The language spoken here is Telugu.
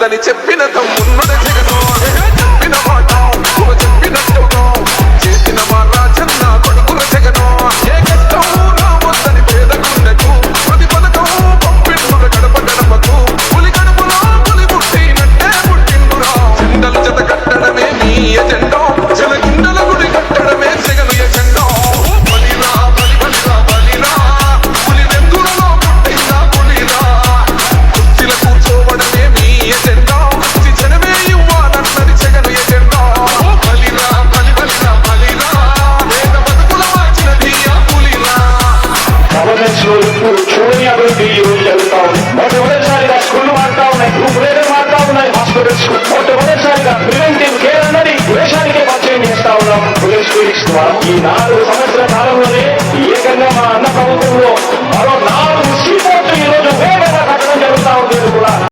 వద్దని చెప్పిన తమ్మున్నడ జగను చెప్పిన మాట చెప్పినట్టుగా చేసిన మా రాజన్న కొడుకుల జగను ఏ కష్టం రావద్దని పేద గుండెకు ప్రతి పథకం పంపిండుర గడప గడపకు పులి గడపలో పులి పుట్టినట్టే పుట్టిండురా జెండలు జత కట్టడమే మీ ఎజెండా జలగుండల గుడి కట్టడమే జగను ఎజెండా బలిరా బలి బలిరా బలిరా పులి వెందులలో పుట్టిందా పులిరా కుర్చీల కూర్చోవడమే మీ ఎజెండా జనమే ఇవ్వాలన్నది జగను ఎజెండా బలిరా బలి బలిరా బలిరా వేద బతుకుల మార్చినది ఆ పులిరా గవర్నెన్స్ లో ఇప్పుడు చూడని అభివృద్ధి ఈ రోజు జరుగుతా ఉంది. మొట్టమొదటిసారిగా స్కూళ్లు మారుతా ఉన్నాయి, గ్రూప్ రేట్లు మారుతా ఉన్నాయి, హాస్పిటల్స్ మొట్టమొదటిసారిగా ప్రివెంటివ్ కేర్ అన్నది దేశానికే పరిచయం చేస్తా ఉన్నాం పోలీస్ క్లినిక్స్ ద్వారా. ఈ 4 సంవత్సరాల కాలంలోనే ఏకంగా మా అన్న ప్రభుత్వంలో మరో 4